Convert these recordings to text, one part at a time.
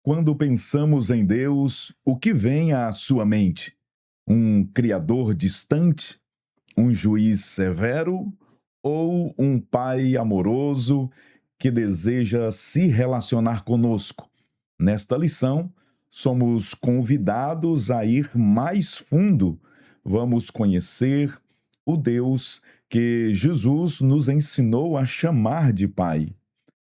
Quando pensamos em Deus, o que vem à sua mente? Um criador distante? Um juiz severo? Ou um pai amoroso que deseja se relacionar conosco? Nesta lição, somos convidados a ir mais fundo. Vamos conhecer o Deus que Jesus nos ensinou a chamar de Pai.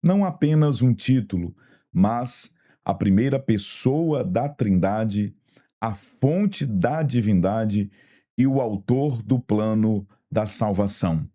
Não apenas um título, mas a primeira pessoa da Trindade, a fonte da divindade e o autor do plano da salvação.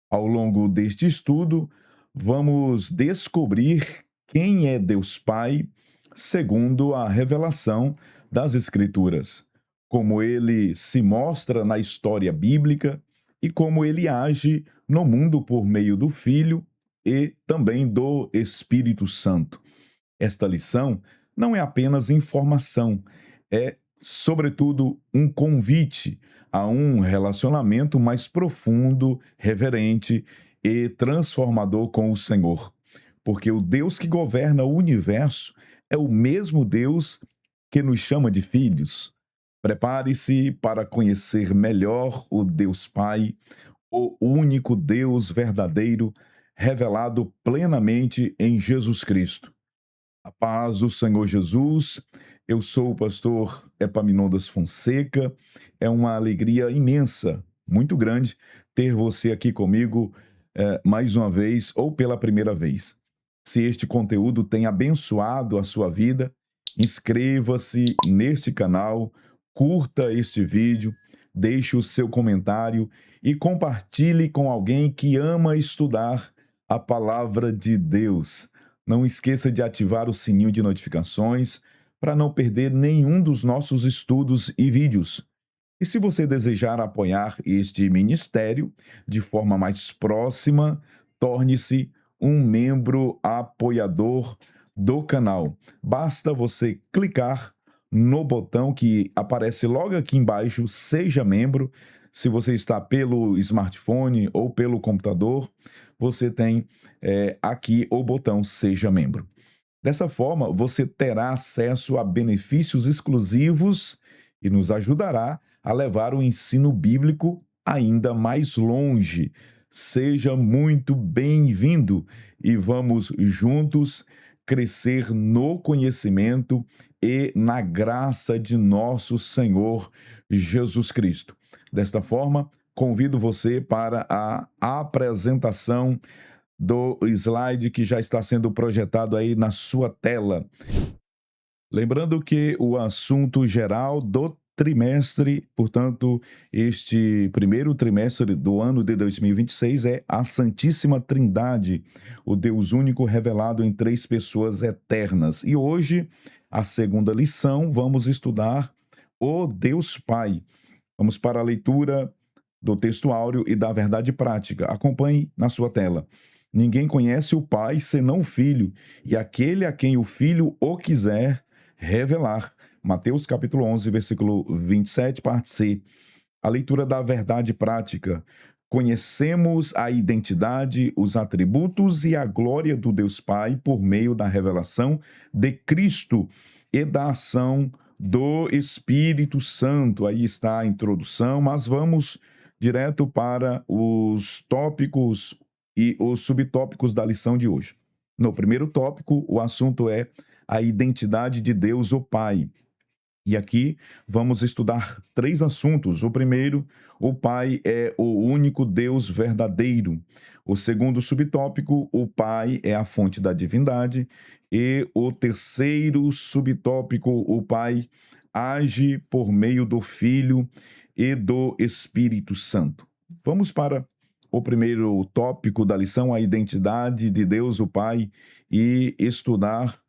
Ao longo deste estudo, vamos descobrir quem é Deus Pai, segundo a revelação das Escrituras, como ele se mostra na história bíblica e como ele age no mundo por meio do Filho e também do Espírito Santo. Esta lição não é apenas informação, é, sobretudo, um convite a um relacionamento mais profundo, reverente e transformador com o Senhor. Porque o Deus que governa o universo é o mesmo Deus que nos chama de filhos. Prepare-se para conhecer melhor o Deus Pai, o único Deus verdadeiro, revelado plenamente em Jesus Cristo. A paz do Senhor Jesus. Eu sou o pastor Epaminondas Fonseca. É uma alegria imensa, muito grande, ter você aqui comigo mais uma vez ou pela primeira vez. Se este conteúdo tem abençoado a sua vida, inscreva-se neste canal, curta este vídeo, deixe o seu comentário e compartilhe com alguém que ama estudar a palavra de Deus. Não esqueça de ativar o sininho de notificações para não perder nenhum dos nossos estudos e vídeos. E se você desejar apoiar este ministério de forma mais próxima, torne-se um membro apoiador do canal. Basta você clicar no botão que aparece logo aqui embaixo, seja membro. Se você está pelo smartphone ou pelo computador, você tem aqui o botão Seja Membro. Dessa forma, você terá acesso a benefícios exclusivos e nos ajudará a levar o ensino bíblico ainda mais longe. Seja muito bem-vindo e vamos juntos crescer no conhecimento e na graça de nosso Senhor Jesus Cristo. Desta forma, convido você para a apresentação do slide que já está sendo projetado aí na sua tela. Lembrando que o assunto geral do trimestre, portanto, este primeiro trimestre do ano de 2026 é a Santíssima Trindade, o Deus único revelado em três pessoas eternas. E hoje, a segunda lição, vamos estudar o Deus Pai. Vamos para a leitura do texto áureo e da verdade prática. Acompanhe na sua tela. Ninguém conhece o Pai senão o Filho, e aquele a quem o Filho o quiser revelar. Mateus capítulo 11, versículo 27, parte C. A leitura da verdade prática. Conhecemos a identidade, os atributos e a glória do Deus Pai por meio da revelação de Cristo e da ação do Espírito Santo. Aí está a introdução, mas vamos direto para os tópicos e os subtópicos da lição de hoje. No primeiro tópico, o assunto é a identidade de Deus, o Pai. E aqui vamos estudar três assuntos. O primeiro, o Pai é o único Deus verdadeiro. O segundo subtópico, o Pai é a fonte da divindade. E o terceiro subtópico, o Pai age por meio do Filho e do Espírito Santo. Vamos para o primeiro tópico da lição, a identidade de Deus, o Pai, e estudar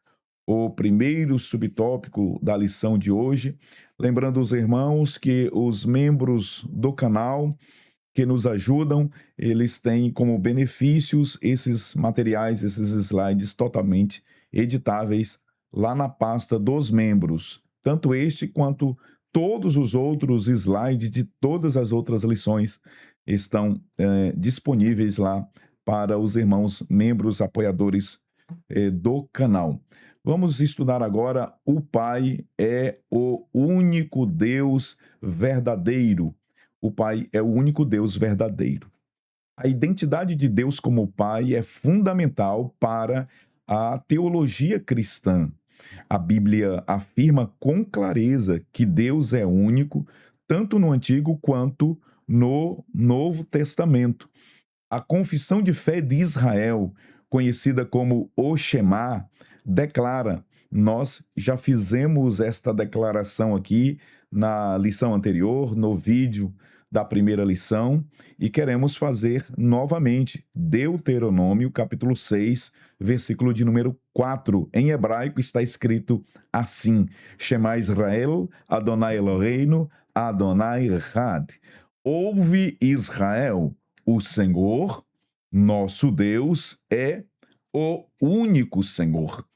o primeiro subtópico da lição de hoje. Lembrando os irmãos que os membros do canal que nos ajudam, eles têm como benefícios esses materiais, esses slides totalmente editáveis lá na pasta dos membros. Tanto este quanto todos os outros slides de todas as outras lições estão disponíveis lá para os irmãos membros apoiadores do canal. Vamos estudar agora: o Pai é o único Deus verdadeiro. O Pai é o único Deus verdadeiro. A identidade de Deus como Pai é fundamental para a teologia cristã. A Bíblia afirma com clareza que Deus é único, tanto no Antigo quanto no Novo Testamento. A Confissão de Fé de Israel, conhecida como o Shema, declara, nós já fizemos esta declaração aqui na lição anterior, no vídeo da primeira lição, e queremos fazer novamente. Deuteronômio, capítulo 6, versículo de número 4. Em hebraico está escrito assim: Shema Israel, Adonai Eloheinu, Adonai Echad. Ouve Israel, o Senhor, nosso Deus, é o único Senhor.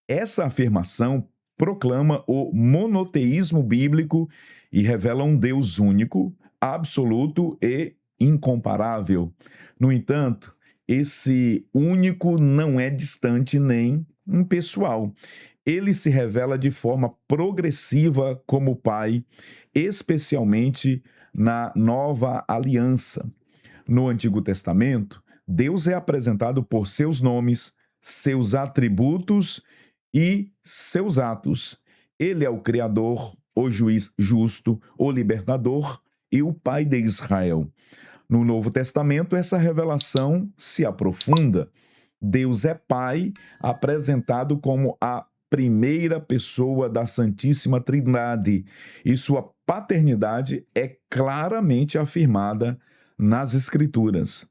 Essa afirmação proclama o monoteísmo bíblico e revela um Deus único, absoluto e incomparável. No entanto, esse único não é distante nem impessoal. Ele se revela de forma progressiva como Pai, especialmente na Nova Aliança. No Antigo Testamento, Deus é apresentado por seus nomes, seus atributos e seus atos. Ele é o Criador, o juiz justo, o libertador e o Pai de Israel. No Novo Testamento, essa revelação se aprofunda. Deus é Pai, apresentado como a primeira pessoa da Santíssima Trindade, e sua paternidade é claramente afirmada nas Escrituras.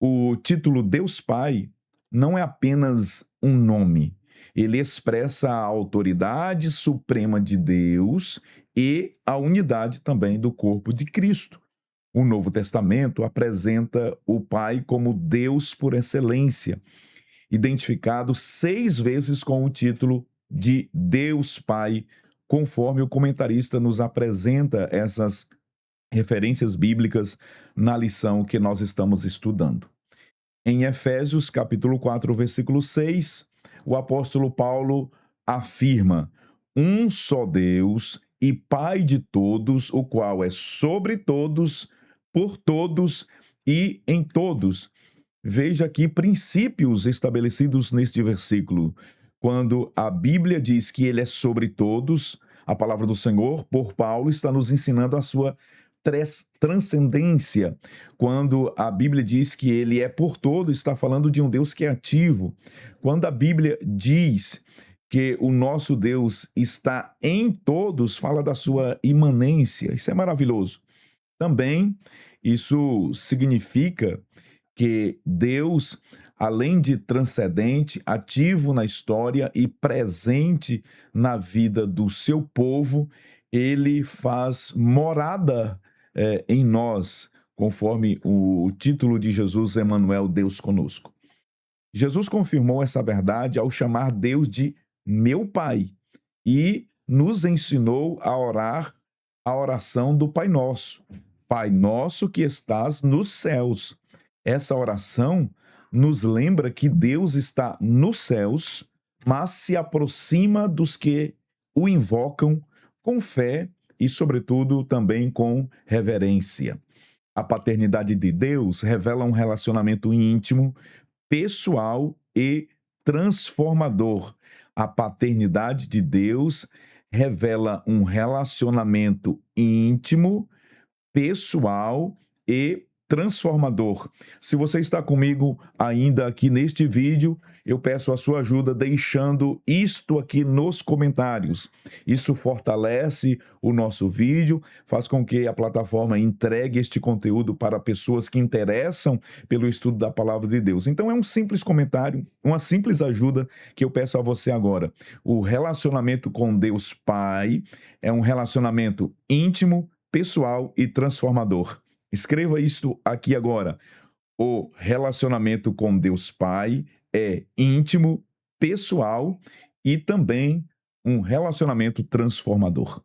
O título Deus Pai não é apenas um nome. Ele expressa a autoridade suprema de Deus e a unidade também do corpo de Cristo. O Novo Testamento apresenta o Pai como Deus por excelência, identificado 6 vezes com o título de Deus Pai, conforme o comentarista nos apresenta essas referências bíblicas na lição que nós estamos estudando. Em Efésios, capítulo 4, versículo 6, o apóstolo Paulo afirma: um só Deus e Pai de todos, o qual é sobre todos, por todos e em todos. Veja aqui princípios estabelecidos neste versículo. Quando a Bíblia diz que ele é sobre todos, a palavra do Senhor, por Paulo, está nos ensinando a sua transcendência. Quando a Bíblia diz que ele é por todo, está falando de um Deus que é ativo. Quando a Bíblia diz que o nosso Deus está em todos, fala da sua imanência. Isso é maravilhoso. Também isso significa que Deus, além de transcendente, ativo na história e presente na vida do seu povo, ele faz morada em nós, conforme o título de Jesus, Emanuel, Deus conosco. Jesus confirmou essa verdade ao chamar Deus de meu Pai e nos ensinou a orar a oração do Pai Nosso. Pai nosso que estás nos céus. Essa oração nos lembra que Deus está nos céus, mas se aproxima dos que o invocam com fé e, sobretudo, também com reverência. A paternidade de Deus revela um relacionamento íntimo, pessoal e transformador. A paternidade de Deus revela um relacionamento íntimo, pessoal e transformador. Se você está comigo ainda aqui neste vídeo, eu peço a sua ajuda deixando isto aqui nos comentários. Isso fortalece o nosso vídeo, faz com que a plataforma entregue este conteúdo para pessoas que interessam pelo estudo da palavra de Deus. Então é um simples comentário, uma simples ajuda que eu peço a você agora. O relacionamento com Deus Pai é um relacionamento íntimo, pessoal e transformador. Escreva isto aqui agora. O relacionamento com Deus Pai é íntimo, pessoal e também um relacionamento transformador.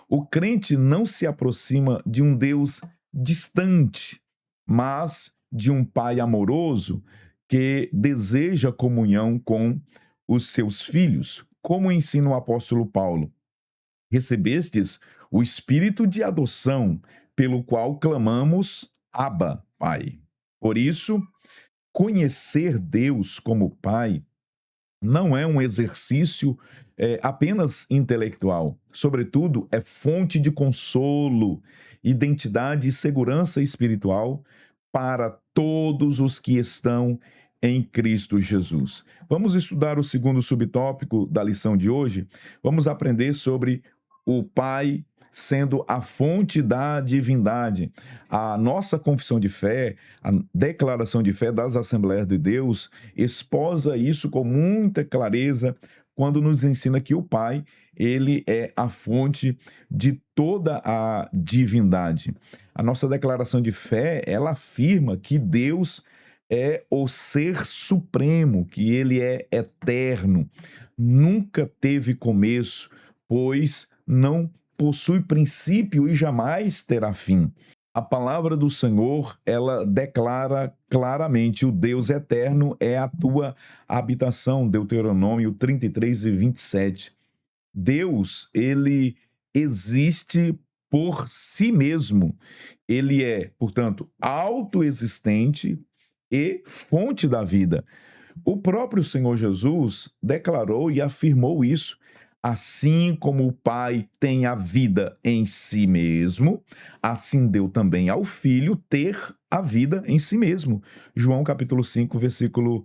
O crente não se aproxima de um Deus distante, mas de um pai amoroso que deseja comunhão com os seus filhos. Como ensina o apóstolo Paulo: recebestes o espírito de adoção, pelo qual clamamos: Abba, Pai. Por isso, conhecer Deus como Pai não é um exercício apenas intelectual. Sobretudo, é fonte de consolo, identidade e segurança espiritual para todos os que estão em Cristo Jesus. Vamos estudar o segundo subtópico da lição de hoje. Vamos aprender sobre o Pai sendo a fonte da divindade. A nossa confissão de fé, a declaração de fé das Assembleias de Deus, esposa isso com muita clareza quando nos ensina que o Pai, ele é a fonte de toda a divindade. A nossa declaração de fé, ela afirma que Deus é o ser supremo, que ele é eterno, nunca teve começo, pois não possui princípio e jamais terá fim. A palavra do Senhor, ela declara claramente: o Deus eterno é a tua habitação, Deuteronômio 33:27. Deus, ele existe por si mesmo. Ele é, portanto, autoexistente e fonte da vida. O próprio Senhor Jesus declarou e afirmou isso. Assim como o Pai tem a vida em si mesmo, assim deu também ao Filho ter a vida em si mesmo. João capítulo 5, versículo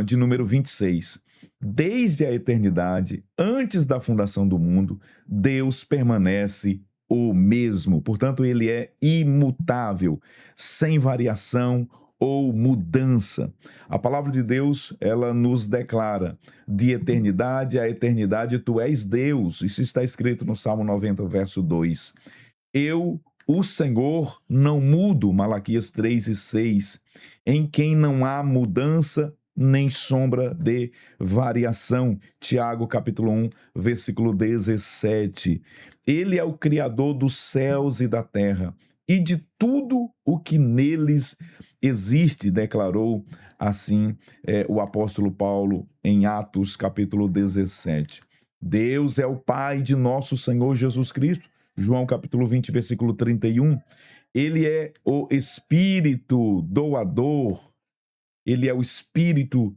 de número 26. Desde a eternidade, antes da fundação do mundo, Deus permanece o mesmo. Portanto, ele é imutável, sem variação ou mudança. A palavra de Deus, ela nos declara: de eternidade a eternidade tu és Deus. Isso está escrito no Salmo 90, verso 2. Eu, o Senhor, não mudo, Malaquias 3:6, em quem não há mudança nem sombra de variação. Tiago capítulo 1, versículo 17. Ele é o Criador dos céus e da terra e de tudo o que neles existe, declarou assim o apóstolo Paulo em Atos capítulo 17. Deus é o Pai de nosso Senhor Jesus Cristo, João capítulo 20, versículo 31. Ele é o Espírito doador, ele é o Espírito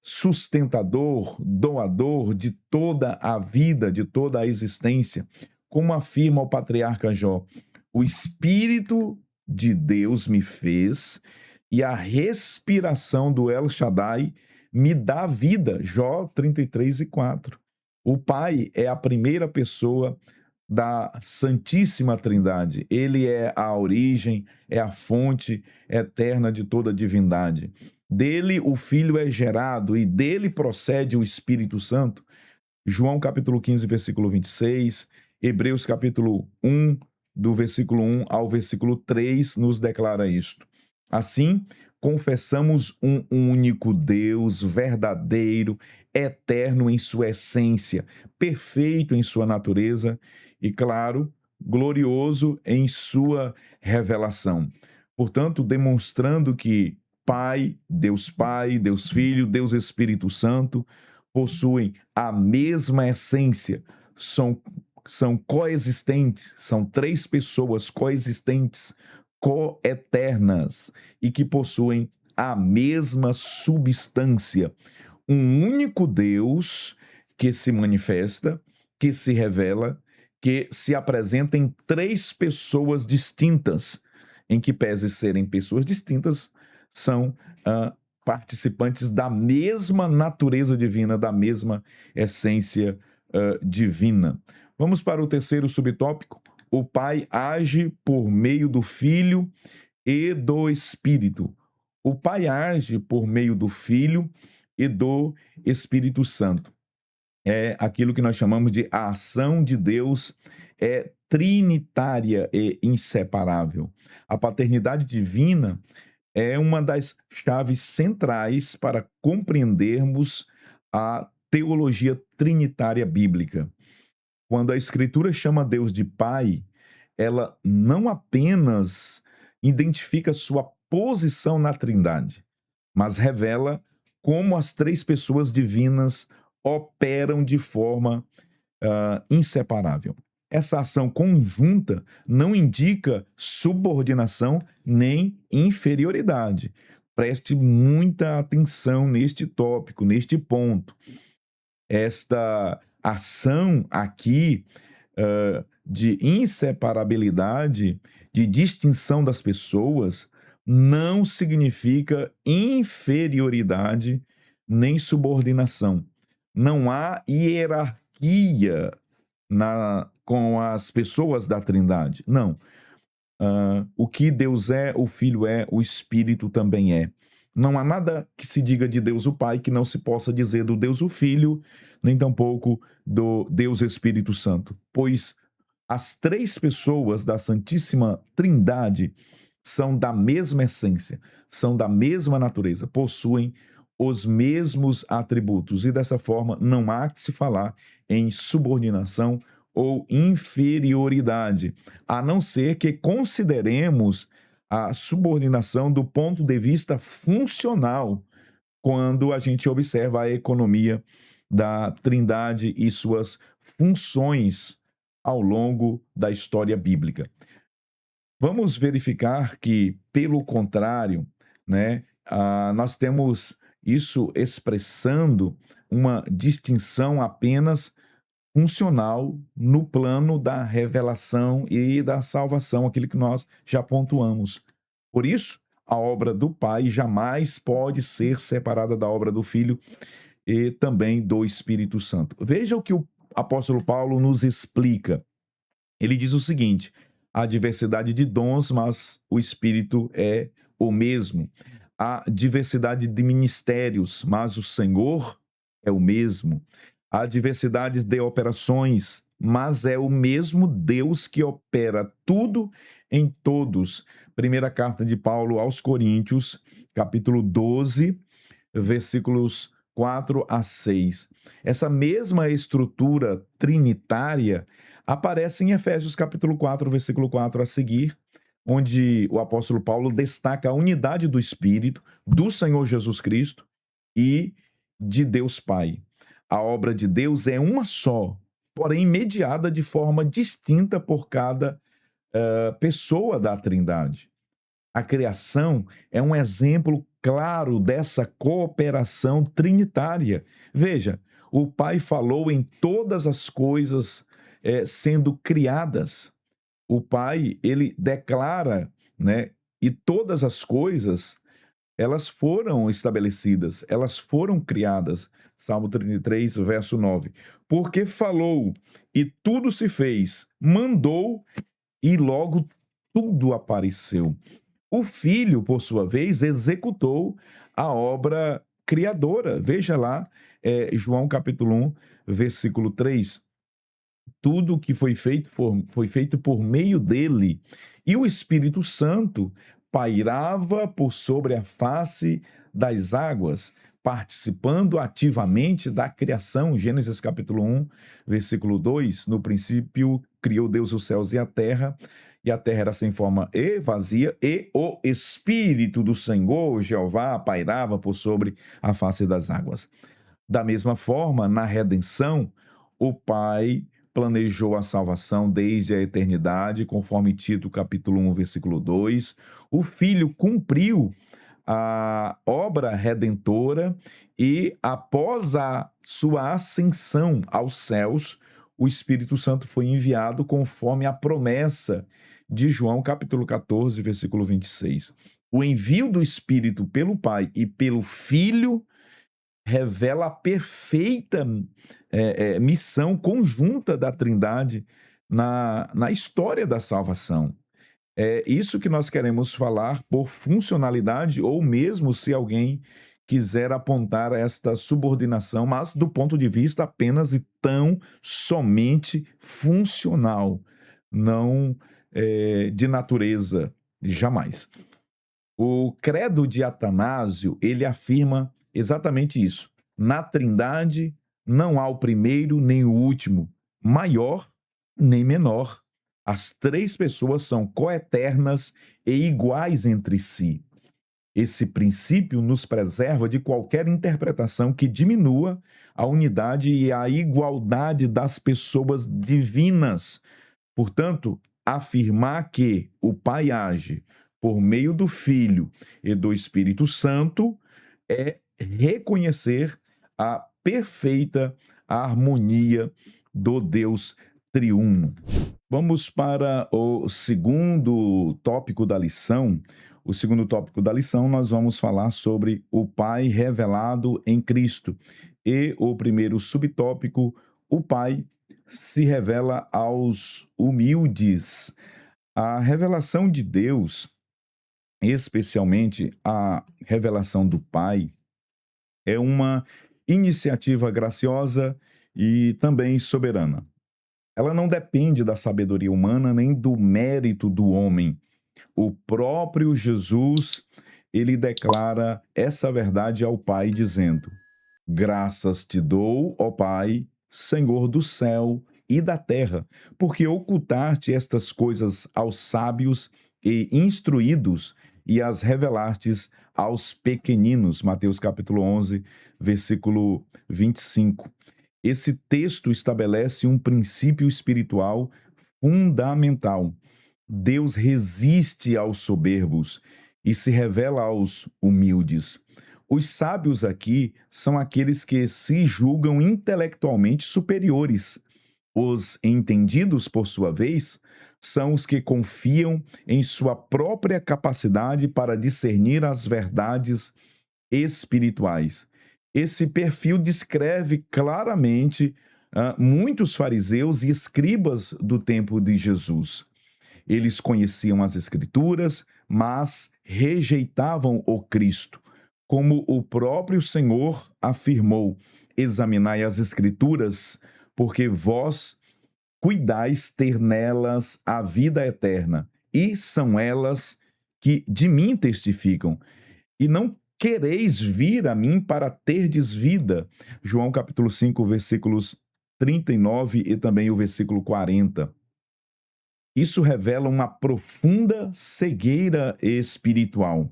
sustentador, doador de toda a vida, de toda a existência. Como afirma o patriarca Jó: o Espírito de Deus me fez e a respiração do El Shaddai me dá vida. Jó 33:4. O Pai é a primeira pessoa da Santíssima Trindade. Ele é a origem, é a fonte eterna de toda a divindade. Dele o Filho é gerado e dele procede o Espírito Santo. João capítulo 15, versículo 26, Hebreus capítulo 1, do versículo 1 ao versículo 3, nos declara isto. Assim, confessamos um único Deus, verdadeiro, eterno em sua essência, perfeito em sua natureza e, claro, glorioso em sua revelação. Portanto, demonstrando que Pai, Deus Filho, Deus Espírito Santo possuem a mesma essência, são coexistentes, são três pessoas coexistentes, coeternas e que possuem a mesma substância. Um único Deus que se manifesta, que se revela, que se apresenta em três pessoas distintas, em que pese serem pessoas distintas, são participantes da mesma natureza divina, da mesma essência divina. Vamos para o terceiro subtópico. O Pai age por meio do Filho e do Espírito. O Pai age por meio do Filho e do Espírito Santo. É aquilo que nós chamamos de a ação de Deus é trinitária e inseparável. A paternidade divina é uma das chaves centrais para compreendermos a teologia trinitária bíblica. Quando a Escritura chama Deus de Pai, ela não apenas identifica sua posição na Trindade, mas revela como as três pessoas divinas operam de forma inseparável. Essa ação conjunta não indica subordinação nem inferioridade. Preste muita atenção neste tópico, neste ponto. Esta ação aqui de inseparabilidade, de distinção das pessoas, não significa inferioridade nem subordinação. Não há hierarquia com as pessoas da Trindade. Não. O que Deus é, o Filho é, o Espírito também é. Não há nada que se diga de Deus o Pai que não se possa dizer do Deus o Filho, nem tampouco do Deus Espírito Santo. Pois as três pessoas da Santíssima Trindade são da mesma essência, são da mesma natureza, possuem os mesmos atributos. E dessa forma não há que se falar em subordinação ou inferioridade, a não ser que consideremos a subordinação do ponto de vista funcional, quando a gente observa a economia da Trindade e suas funções ao longo da história bíblica. Vamos verificar que, pelo contrário, nós temos isso expressando uma distinção apenas funcional no plano da revelação e da salvação, aquilo que nós já pontuamos. Por isso, a obra do Pai jamais pode ser separada da obra do Filho e também do Espírito Santo. Veja o que o apóstolo Paulo nos explica. Ele diz o seguinte: há diversidade de dons, mas o Espírito é o mesmo. Há diversidade de ministérios, mas o Senhor é o mesmo. Há diversidade de operações, mas é o mesmo Deus que opera tudo em todos. Primeira carta de Paulo aos Coríntios, capítulo 12, versículos 4 a 6. Essa mesma estrutura trinitária aparece em Efésios, capítulo 4, versículo 4 a seguir, onde o apóstolo Paulo destaca a unidade do Espírito, do Senhor Jesus Cristo e de Deus Pai. A obra de Deus é uma só, porém mediada de forma distinta por cada pessoa da Trindade. A criação é um exemplo claro dessa cooperação trinitária. Veja, o Pai falou em todas as coisas sendo criadas. O Pai, ele declara, e todas as coisas, elas foram estabelecidas, elas foram criadas. Salmo 33, verso 9. Porque falou e tudo se fez, mandou e logo tudo apareceu. O Filho, por sua vez, executou a obra criadora. Veja lá, João capítulo 1, versículo 3. Tudo que foi feito por meio dele. E o Espírito Santo pairava por sobre a face das águas, participando ativamente da criação. Gênesis capítulo 1, versículo 2. No princípio criou Deus os céus e a terra era sem forma e vazia, e o Espírito do Senhor, Jeová, pairava por sobre a face das águas. Da mesma forma, na redenção, o Pai planejou a salvação desde a eternidade, conforme Tito capítulo 1, versículo 2. O Filho cumpriu a obra redentora e, após a sua ascensão aos céus, o Espírito Santo foi enviado conforme a promessa de João capítulo 14, versículo 26. O envio do Espírito pelo Pai e pelo Filho revela a perfeita missão conjunta da Trindade na história da salvação. É isso que nós queremos falar por funcionalidade, ou mesmo se alguém quiser apontar esta subordinação, mas do ponto de vista apenas e tão somente funcional, não de natureza, jamais. O credo de Atanásio, ele afirma exatamente isso. Na Trindade não há o primeiro nem o último, maior nem menor. As três pessoas são coeternas e iguais entre si. Esse princípio nos preserva de qualquer interpretação que diminua a unidade e a igualdade das pessoas divinas. Portanto, afirmar que o Pai age por meio do Filho e do Espírito Santo é reconhecer a perfeita harmonia do Deus triuno. Vamos para o segundo tópico da lição. O segundo tópico da lição, nós vamos falar sobre o Pai revelado em Cristo. E o primeiro subtópico, o Pai se revela aos humildes. A revelação de Deus, especialmente a revelação do Pai, é uma iniciativa graciosa e também soberana. Ela não depende da sabedoria humana nem do mérito do homem. O próprio Jesus, ele declara essa verdade ao Pai, dizendo: Graças te dou, ó Pai, Senhor do céu e da terra, porque ocultaste estas coisas aos sábios e instruídos e as revelastes aos pequeninos. Mateus capítulo 11, versículo 25. Esse texto estabelece um princípio espiritual fundamental. Deus resiste aos soberbos e se revela aos humildes. Os sábios aqui são aqueles que se julgam intelectualmente superiores. Os entendidos, por sua vez, são os que confiam em sua própria capacidade para discernir as verdades espirituais. Esse perfil descreve claramente muitos fariseus e escribas do tempo de Jesus. Eles conheciam as Escrituras, mas rejeitavam o Cristo. Como o próprio Senhor afirmou: examinai as Escrituras, porque vós cuidais ter nelas a vida eterna, e são elas que de mim testificam. E não quereis vir a mim para terdes vida. João capítulo 5, versículos 39 e também o versículo 40. Isso revela uma profunda cegueira espiritual.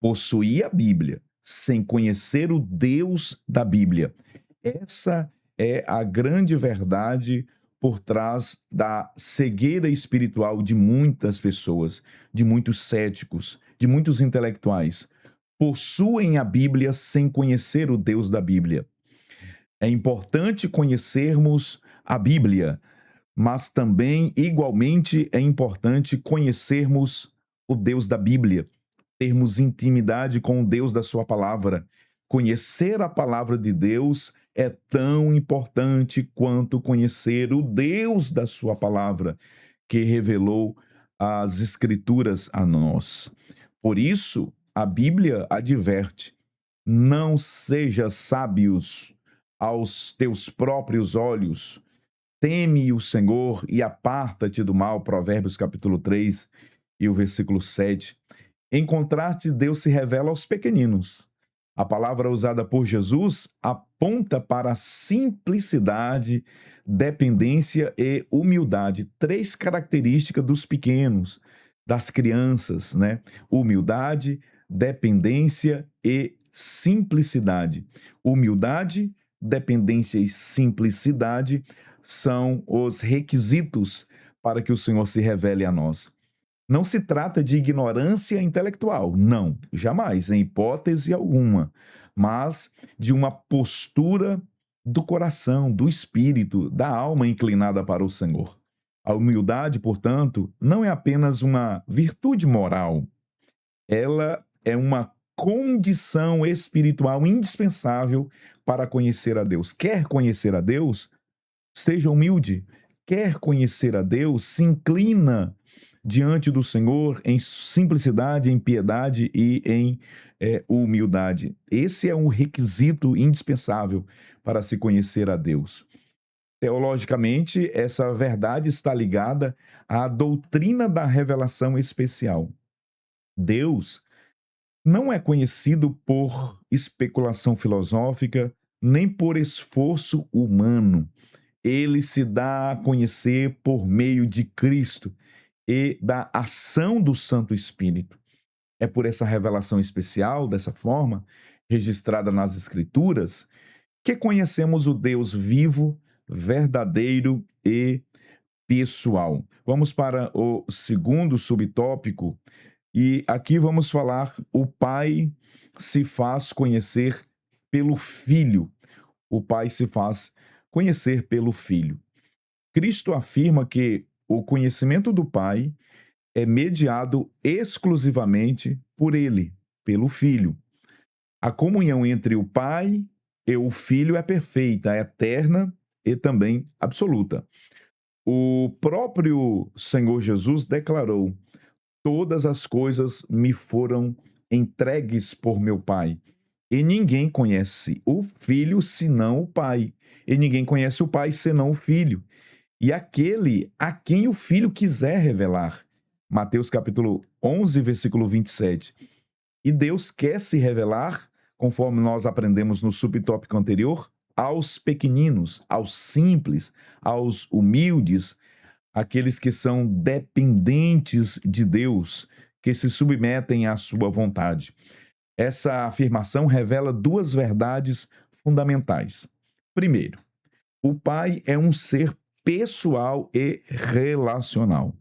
Possuir a Bíblia sem conhecer o Deus da Bíblia. Essa é a grande verdade por trás da cegueira espiritual de muitas pessoas, de muitos céticos, de muitos intelectuais. Possuem a Bíblia sem conhecer o Deus da Bíblia. É importante conhecermos a Bíblia, mas também, igualmente, é importante conhecermos o Deus da Bíblia, termos intimidade com o Deus da sua palavra. Conhecer a palavra de Deus é tão importante quanto conhecer o Deus da sua palavra, que revelou as Escrituras a nós. Por isso, a Bíblia adverte: não sejas sábios aos teus próprios olhos, teme o Senhor e aparta-te do mal. Provérbios capítulo 3 e o versículo 7. Em contraste, Deus se revela aos pequeninos. A palavra usada por Jesus aponta para a simplicidade, dependência e humildade. Três características dos pequenos, das crianças, né? Humildade, dependência e simplicidade. Humildade, dependência e simplicidade são os requisitos para que o Senhor se revele a nós. Não se trata de ignorância intelectual, não, jamais, em hipótese alguma, mas de uma postura do coração, do espírito, da alma inclinada para o Senhor. A humildade, portanto, não é apenas uma virtude moral, ela é uma condição espiritual indispensável para conhecer a Deus. Quer conhecer a Deus? Seja humilde. Quer conhecer a Deus? Se inclina diante do Senhor em simplicidade, em piedade e em humildade. Esse é um requisito indispensável para se conhecer a Deus. Teologicamente, essa verdade está ligada à doutrina da revelação especial. Deus não é conhecido por especulação filosófica, nem por esforço humano. Ele se dá a conhecer por meio de Cristo e da ação do Santo Espírito. É por essa revelação especial, dessa forma, registrada nas Escrituras, que conhecemos o Deus vivo, verdadeiro e pessoal. Vamos para o segundo subtópico, e aqui vamos falar: o Pai se faz conhecer pelo Filho. O Pai se faz conhecer pelo Filho. Cristo afirma que o conhecimento do Pai é mediado exclusivamente por ele, pelo Filho. A comunhão entre o Pai e o Filho é perfeita, é eterna e também absoluta. O próprio Senhor Jesus declarou: todas as coisas me foram entregues por meu Pai. E ninguém conhece o Filho senão o Pai. E ninguém conhece o Pai senão o Filho. E aquele a quem o Filho quiser revelar. Mateus capítulo 11, versículo 27. E Deus quer se revelar, conforme nós aprendemos no subtópico anterior, aos pequeninos, aos simples, aos humildes, aqueles que são dependentes de Deus, que se submetem à sua vontade. Essa afirmação revela duas verdades fundamentais. Primeiro, o Pai é um ser pessoal e relacional.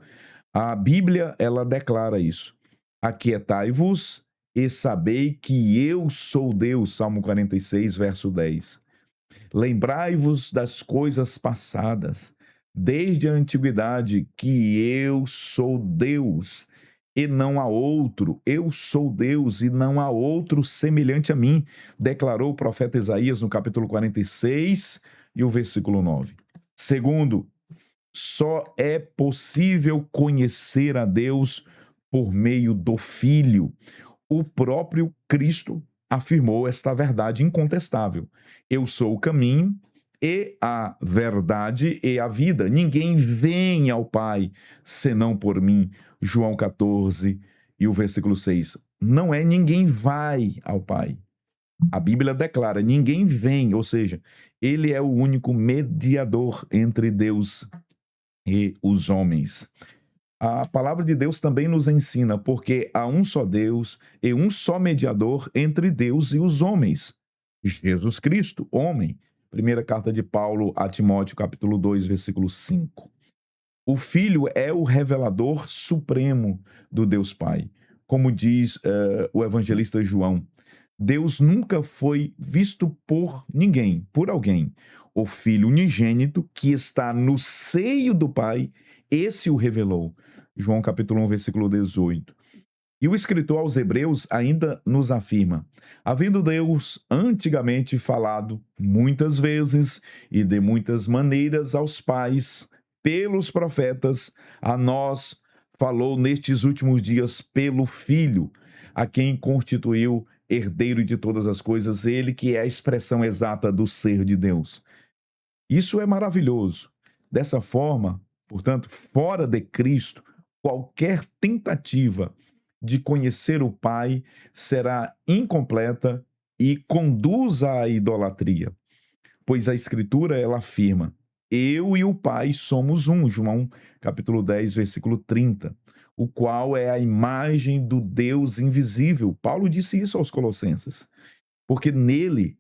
A Bíblia, ela declara isso. Aquietai-vos e sabei que eu sou Deus, Salmo 46, verso 10. Lembrai-vos das coisas passadas, desde a antiguidade, que eu sou Deus e não há outro. Eu sou Deus e não há outro semelhante a mim, declarou o profeta Isaías no capítulo 46 e o versículo 9. Segundo, só é possível conhecer a Deus por meio do Filho. O próprio Cristo afirmou esta verdade incontestável. Eu sou o caminho e a verdade e a vida. Ninguém vem ao Pai senão por mim. João 14 e o versículo 6. Não é ninguém vai ao Pai. A Bíblia declara: ninguém vem, ou seja, ele é o único mediador entre Deus e os homens. A palavra de Deus também nos ensina, porque há um só Deus e um só mediador entre Deus e os homens, Jesus Cristo, homem. Primeira carta de Paulo a Timóteo, capítulo 2, versículo 5. O Filho é o revelador supremo do Deus Pai. Como diz o evangelista João, Deus nunca foi visto por ninguém, por alguém. O Filho unigênito, que está no seio do Pai, esse o revelou. João capítulo 1, versículo 18. E o escritor aos Hebreus ainda nos afirma: havendo Deus antigamente falado muitas vezes e de muitas maneiras aos pais, pelos profetas, a nós falou nestes últimos dias pelo Filho, a quem constituiu herdeiro de todas as coisas, ele que é a expressão exata do ser de Deus. Isso é maravilhoso. Dessa forma, portanto, fora de Cristo, qualquer tentativa de conhecer o Pai será incompleta e conduz à idolatria. Pois a Escritura, ela afirma: eu e o Pai somos um, João capítulo 10, versículo 30, o qual é a imagem do Deus invisível. Paulo disse isso aos Colossenses, porque nele,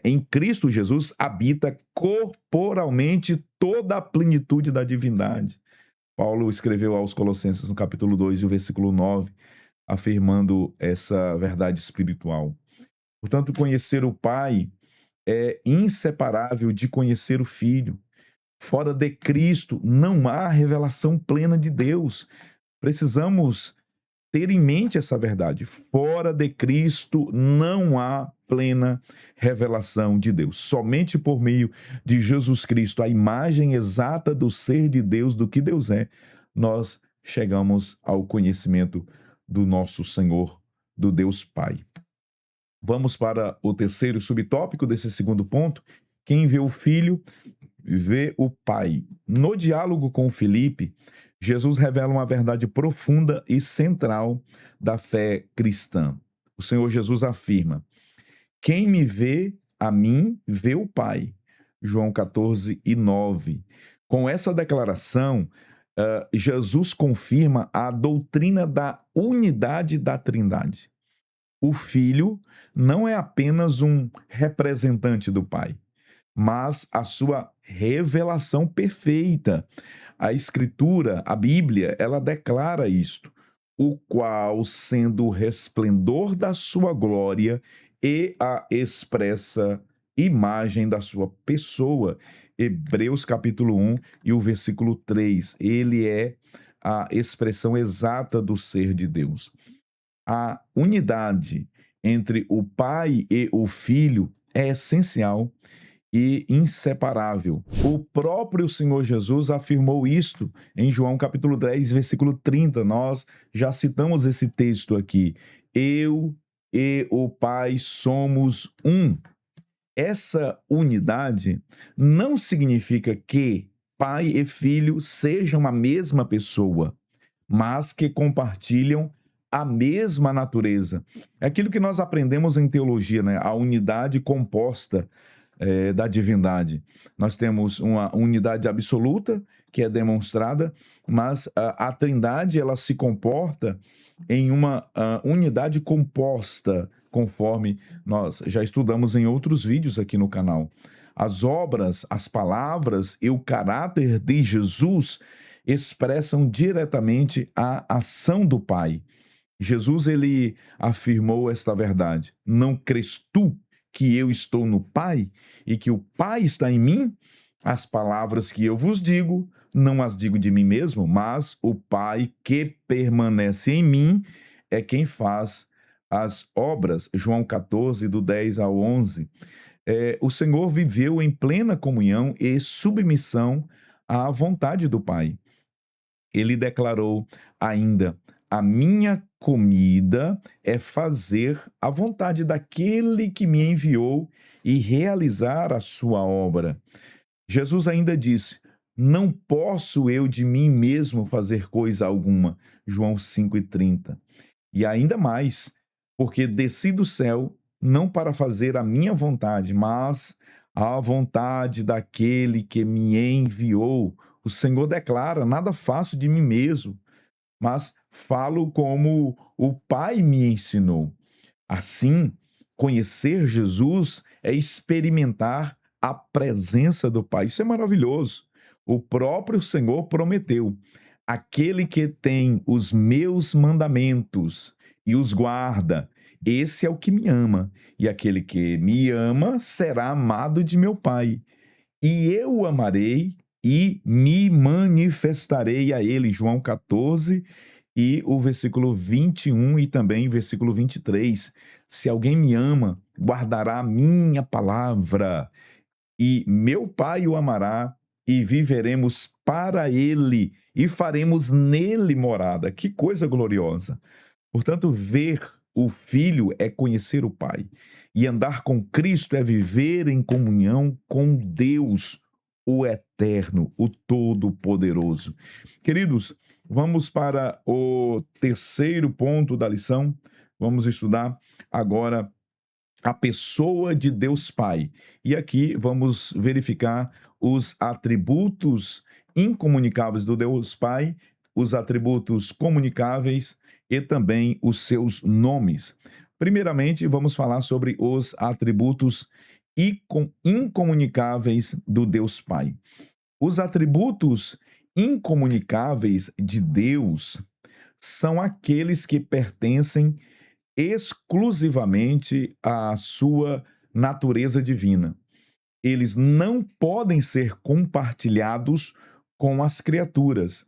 em Cristo Jesus, habita corporalmente toda a plenitude da divindade. Paulo escreveu aos Colossenses no capítulo 2 e o versículo 9, afirmando essa verdade espiritual. Portanto, conhecer o Pai é inseparável de conhecer o Filho. Fora de Cristo não há revelação plena de Deus. Precisamos ter em mente essa verdade. Fora de Cristo não há plena revelação de Deus. Somente por meio de Jesus Cristo, a imagem exata do ser de Deus, do que Deus é, nós chegamos ao conhecimento do nosso Senhor, do Deus Pai. Vamos para o terceiro subtópico desse segundo ponto. Quem vê o Filho, vê o Pai. No diálogo com Filipe, Jesus revela uma verdade profunda e central da fé cristã. O Senhor Jesus afirma: quem me vê, a mim, vê o Pai. João 14 e 9. Com essa declaração, Jesus confirma a doutrina da unidade da Trindade. O Filho não é apenas um representante do Pai, mas a sua revelação perfeita. A Escritura, a Bíblia, ela declara isto: o qual, sendo o resplendor da sua glória e a expressa imagem da sua pessoa. Hebreus capítulo 1 e o versículo 3. Ele é a expressão exata do ser de Deus. A unidade entre o Pai e o Filho é essencial e inseparável. O próprio Senhor Jesus afirmou isto em João capítulo 10, versículo 30. Nós já citamos esse texto aqui. Eu e o Pai somos um. Essa unidade não significa que pai e filho sejam a mesma pessoa, mas que compartilham a mesma natureza. É aquilo que nós aprendemos em teologia, né? A unidade composta da divindade. Nós temos uma unidade absoluta que é demonstrada, mas a Trindade ela se comporta em uma unidade composta, conforme nós já estudamos em outros vídeos aqui no canal. As obras, as palavras e o caráter de Jesus expressam diretamente a ação do Pai. Jesus ele afirmou esta verdade: não crês tu que eu estou no Pai e que o Pai está em mim? As palavras que eu vos digo, não as digo de mim mesmo, mas o Pai que permanece em mim é quem faz as obras. João 14, do 10 ao 11. O Senhor viveu em plena comunhão e submissão à vontade do Pai. Ele declarou ainda: a minha comida é fazer a vontade daquele que me enviou e realizar a sua obra. Jesus ainda disse: não posso eu de mim mesmo fazer coisa alguma. João 5,30. E ainda mais, porque desci do céu não para fazer a minha vontade, mas a vontade daquele que me enviou. O Senhor declara: nada faço de mim mesmo, mas falo como o Pai me ensinou. Assim, conhecer Jesus é experimentar a presença do Pai. Isso é maravilhoso. O próprio Senhor prometeu: aquele que tem os meus mandamentos e os guarda, esse é o que me ama. E aquele que me ama será amado de meu Pai. E eu o amarei e me manifestarei a ele. João 14 e o versículo 21 e também versículo 23. Se alguém me ama, guardará a minha palavra, e meu Pai o amará, e viveremos para ele, e faremos nele morada. Que coisa gloriosa! Portanto, ver o Filho é conhecer o Pai, e andar com Cristo é viver em comunhão com Deus, o Eterno, o Todo-Poderoso. Queridos, vamos para o terceiro ponto da lição. Vamos estudar agora a pessoa de Deus Pai. E aqui vamos verificar os atributos incomunicáveis do Deus Pai, os atributos comunicáveis e também os seus nomes. Primeiramente, vamos falar sobre os atributos incomunicáveis do Deus Pai. Os atributos incomunicáveis de Deus são aqueles que pertencem exclusivamente à sua natureza divina. Eles não podem ser compartilhados com as criaturas.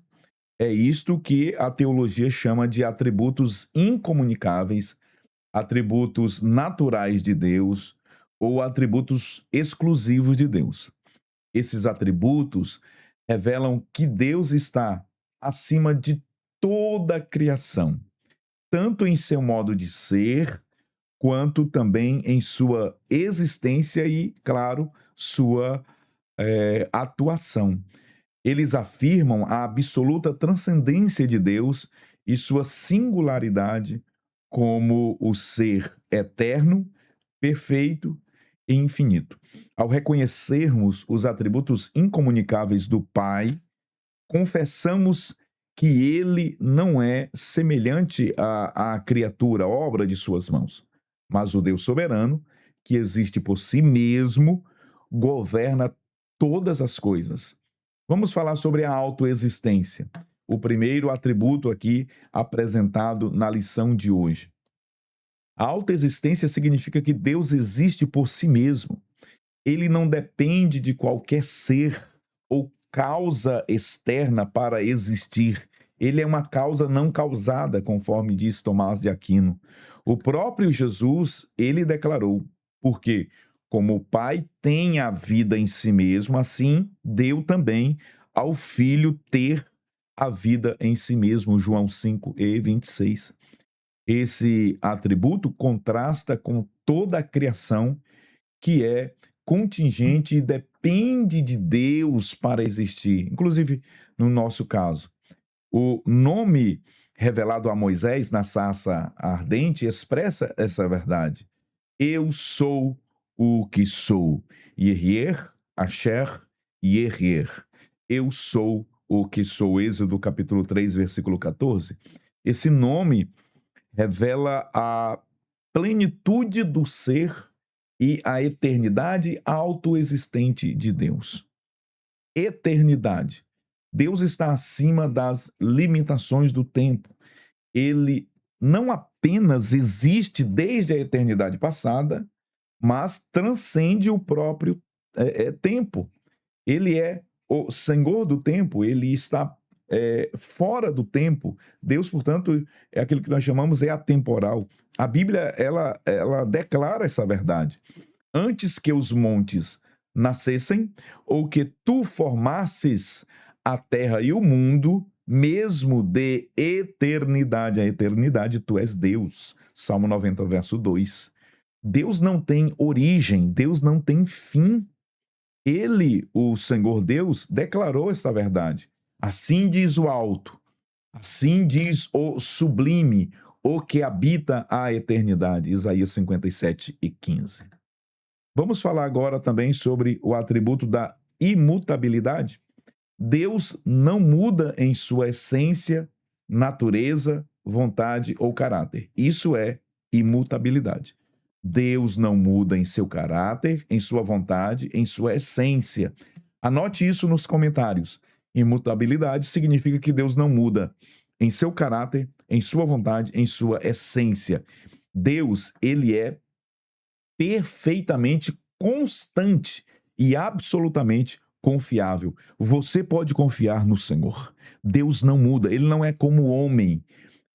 É isto que a teologia chama de atributos incomunicáveis, atributos naturais de Deus ou atributos exclusivos de Deus. Esses atributos revelam que Deus está acima de toda a criação, tanto em seu modo de ser, quanto também em sua existência e, claro, sua atuação. Eles afirmam a absoluta transcendência de Deus e sua singularidade como o ser eterno, perfeito e infinito. Ao reconhecermos os atributos incomunicáveis do Pai, confessamos que ele não é semelhante à criatura, obra de suas mãos, mas o Deus soberano, que existe por si mesmo, governa todas as coisas. Vamos falar sobre a autoexistência, o primeiro atributo aqui apresentado na lição de hoje. A autoexistência significa que Deus existe por si mesmo. Ele não depende de qualquer ser ou causa externa para existir. Ele é uma causa não causada, conforme diz Tomás de Aquino. O próprio Jesus, ele declarou, porque como o Pai tem a vida em si mesmo, assim deu também ao Filho ter a vida em si mesmo, João 5:26. Esse atributo contrasta com toda a criação que é contingente e depende de Deus para existir. Inclusive, no nosso caso, o nome revelado a Moisés na sarça ardente expressa essa verdade. Eu sou o que sou. Yerier, Asher, Yerier. Eu sou o que sou. Êxodo capítulo 3, versículo 14. Esse nome revela a plenitude do ser e a eternidade autoexistente de Deus. Eternidade. Deus está acima das limitações do tempo. Ele não apenas existe desde a eternidade passada, mas transcende o próprio tempo. Ele é o Senhor do tempo, ele está fora do tempo. Deus, portanto, é aquilo que nós chamamos atemporal. A Bíblia, ela declara essa verdade. Antes que os montes nascessem, ou que tu formasses a terra e o mundo, mesmo de eternidade a eternidade, tu és Deus. Salmo 90, verso 2. Deus não tem origem, Deus não tem fim. Ele, o Senhor Deus, declarou essa verdade. Assim diz o alto, assim diz o sublime, o que habita a eternidade. Isaías 57:15. Vamos falar agora também sobre o atributo da imutabilidade. Deus não muda em sua essência, natureza, vontade ou caráter. Isso é imutabilidade. Deus não muda em seu caráter, em sua vontade, em sua essência. Anote isso nos comentários. Imutabilidade significa que Deus não muda em seu caráter, em sua vontade, em sua essência. Deus, ele é perfeitamente constante e absolutamente confiável. Você pode confiar no Senhor. Deus não muda, ele não é como o homem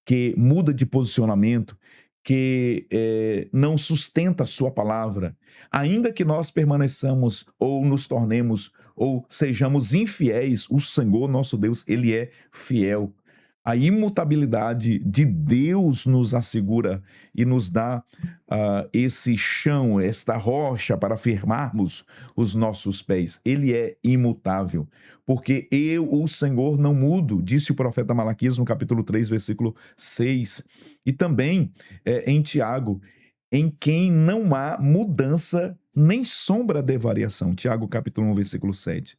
que muda de posicionamento, que não sustenta a sua palavra. Ainda que nós permaneçamos ou nos tornemos ou sejamos infiéis, o Senhor, nosso Deus, ele é fiel. A imutabilidade de Deus nos assegura e nos dá esse chão, esta rocha para firmarmos os nossos pés. Ele é imutável, porque eu, o Senhor, não mudo, disse o profeta Malaquias no capítulo 3, versículo 6. E também em Tiago, em quem não há mudança nem sombra de variação. Tiago capítulo 1, versículo 7.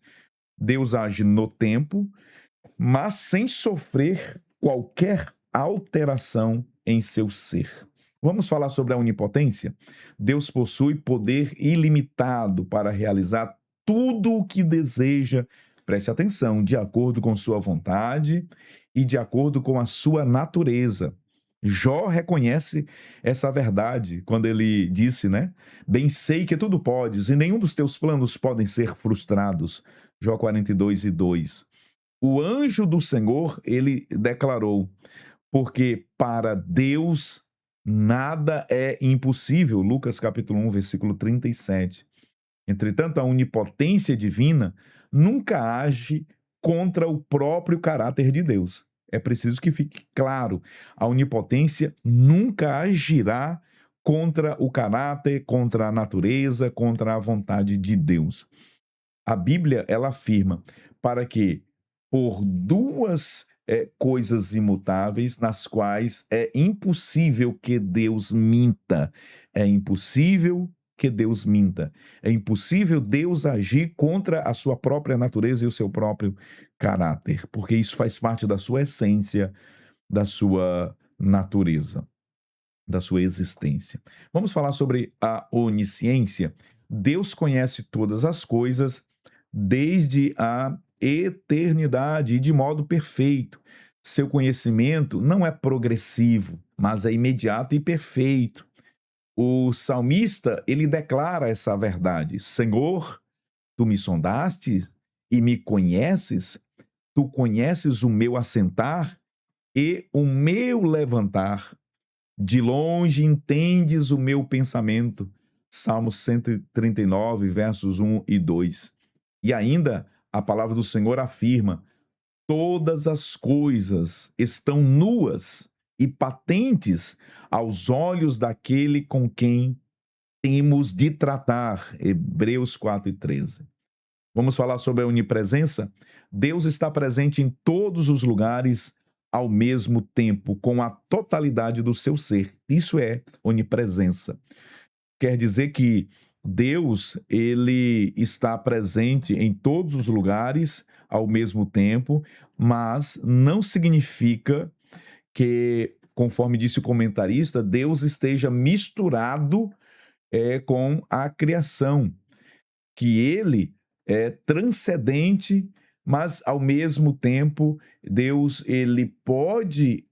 Deus age no tempo, mas sem sofrer qualquer alteração em seu ser. Vamos falar sobre a onipotência? Deus possui poder ilimitado para realizar tudo o que deseja, preste atenção, de acordo com sua vontade e de acordo com a sua natureza. Jó reconhece essa verdade quando ele disse, né? Bem sei que tudo podes e nenhum dos teus planos podem ser frustrados. Jó 42:2. O anjo do Senhor, ele declarou, porque para Deus nada é impossível. Lucas capítulo 1, versículo 37. Entretanto, a onipotência divina nunca age contra o próprio caráter de Deus. É preciso que fique claro, a onipotência nunca agirá contra o caráter, contra a natureza, contra a vontade de Deus. A Bíblia, ela afirma para que por duas coisas imutáveis, nas quais é impossível que Deus minta. É impossível que Deus minta. É impossível Deus agir contra a sua própria natureza e o seu próprio caráter, porque isso faz parte da sua essência, da sua natureza, da sua existência. Vamos falar sobre a onisciência. Deus conhece todas as coisas desde a eternidade e de modo perfeito. Seu conhecimento não é progressivo, mas é imediato e perfeito. O salmista, ele declara essa verdade: Senhor, tu me sondastes e me conheces, tu conheces o meu assentar e o meu levantar. De longe entendes o meu pensamento. Salmo 139, versos 1 e 2. E ainda a palavra do Senhor afirma: todas as coisas estão nuas e patentes aos olhos daquele com quem temos de tratar. Hebreus 4 e 13. Vamos falar sobre a onipresença? Deus está presente em todos os lugares ao mesmo tempo, com a totalidade do seu ser. Isso é onipresença. Quer dizer que Deus, ele está presente em todos os lugares ao mesmo tempo, mas não significa que, conforme disse o comentarista, Deus esteja misturado com a criação, que ele é transcendente, mas ao mesmo tempo Deus ele pode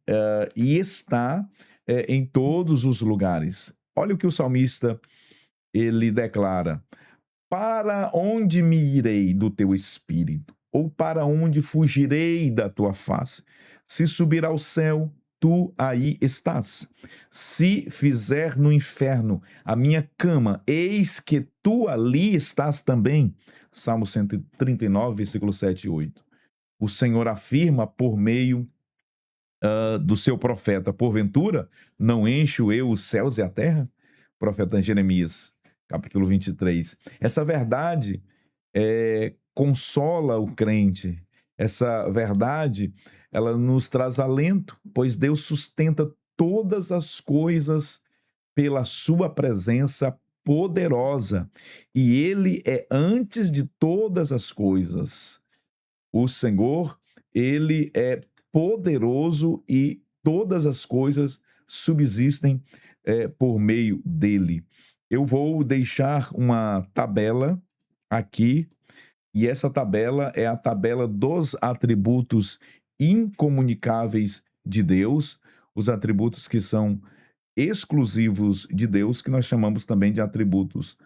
e está em todos os lugares. Olha o que o salmista ele declara: para onde me irei do teu espírito? Ou para onde fugirei da tua face? Se subir ao céu, tu aí estás. Se fizer no inferno a minha cama, eis que tu ali estás também. Salmo 139, versículo 7 e 8. O Senhor afirma por meio do seu profeta: porventura, não encho eu os céus e a terra? Profeta Jeremias, capítulo 23. Essa verdade consola o crente. Essa verdade, ela nos traz alento, pois Deus sustenta todas as coisas pela sua presença poderosa, e ele é antes de todas as coisas. O Senhor, ele é poderoso e todas as coisas subsistem por meio dele. Eu vou deixar uma tabela aqui, e essa tabela é a tabela dos atributos incomunicáveis de Deus, os atributos que são exclusivos de Deus, que nós chamamos também de atributos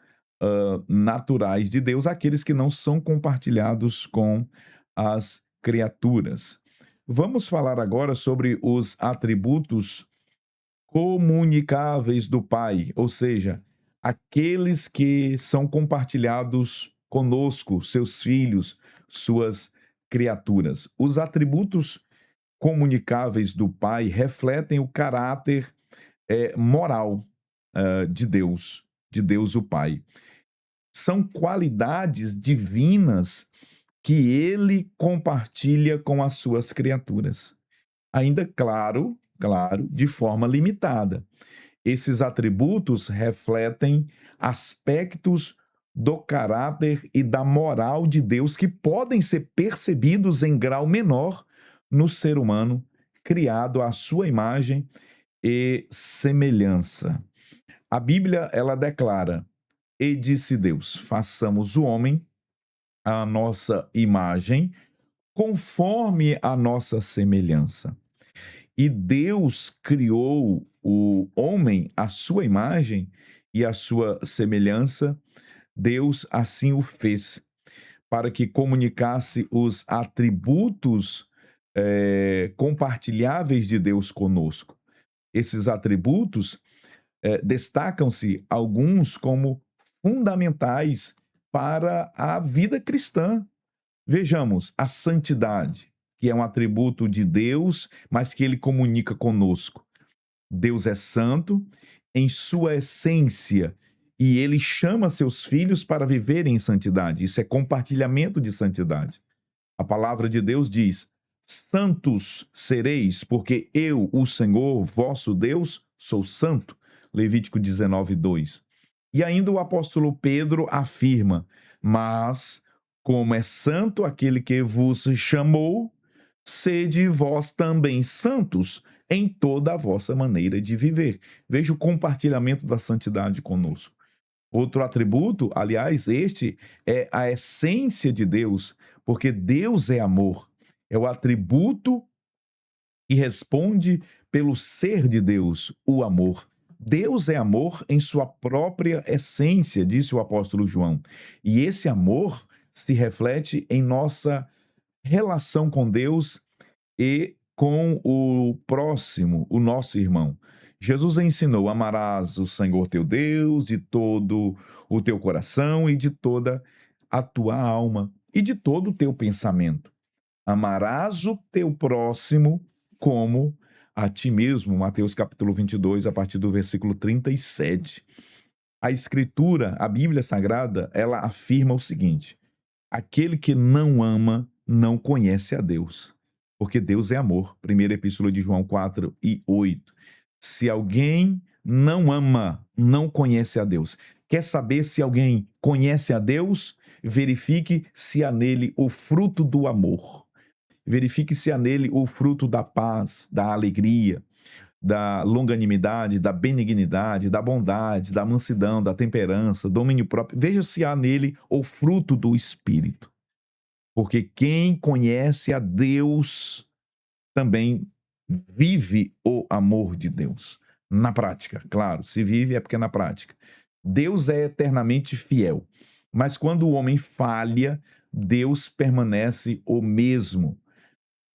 naturais de Deus, aqueles que não são compartilhados com as criaturas. Vamos falar agora sobre os atributos comunicáveis do Pai, ou seja, aqueles que são compartilhados conosco, seus filhos, suas criaturas. Os atributos comunicáveis do Pai refletem o caráter moral de Deus o Pai. São qualidades divinas que ele compartilha com as suas criaturas. Ainda, claro, de forma limitada. Esses atributos refletem aspectos do caráter e da moral de Deus que podem ser percebidos em grau menor no ser humano criado à sua imagem e semelhança. A Bíblia, ela declara: e disse Deus, façamos o homem à nossa imagem, conforme a nossa semelhança. E Deus criou o homem à sua imagem e à sua semelhança. Deus assim o fez, para que comunicasse os atributos compartilháveis de Deus conosco. Esses atributos destacam-se alguns como fundamentais para a vida cristã. Vejamos, a santidade, que é um atributo de Deus, mas que ele comunica conosco. Deus é santo em sua essência e ele chama seus filhos para viverem em santidade. Isso é compartilhamento de santidade. A palavra de Deus diz: santos sereis, porque eu, o Senhor, vosso Deus, sou santo. Levítico 19, 2. E ainda o apóstolo Pedro afirma: mas, como é santo aquele que vos chamou, sede vós também santos em toda a vossa maneira de viver. Veja o compartilhamento da santidade conosco. Outro atributo, aliás, este é a essência de Deus, porque Deus é amor. É o atributo que responde pelo ser de Deus, o amor. Deus é amor em sua própria essência, disse o apóstolo João. E esse amor se reflete em nossa relação com Deus e com o próximo, o nosso irmão. Jesus ensinou: amarás o Senhor teu Deus de todo o teu coração e de toda a tua alma e de todo o teu pensamento. Amarás o teu próximo como a ti mesmo. Mateus capítulo 22, a partir do versículo 37. A Escritura, a Bíblia Sagrada, ela afirma o seguinte: aquele que não ama não conhece a Deus, porque Deus é amor. Primeira Epístola de João 4:8. Se alguém não ama, não conhece a Deus. Quer saber se alguém conhece a Deus? Verifique se há nele o fruto do amor. Verifique se há nele o fruto da paz, da alegria, da longanimidade, da benignidade, da bondade, da mansidão, da temperança, domínio próprio. Veja se há nele o fruto do Espírito. Porque quem conhece a Deus também vive o amor de Deus. Na prática, claro, se vive é porque é na prática. Deus é eternamente fiel, mas quando o homem falha, Deus permanece o mesmo.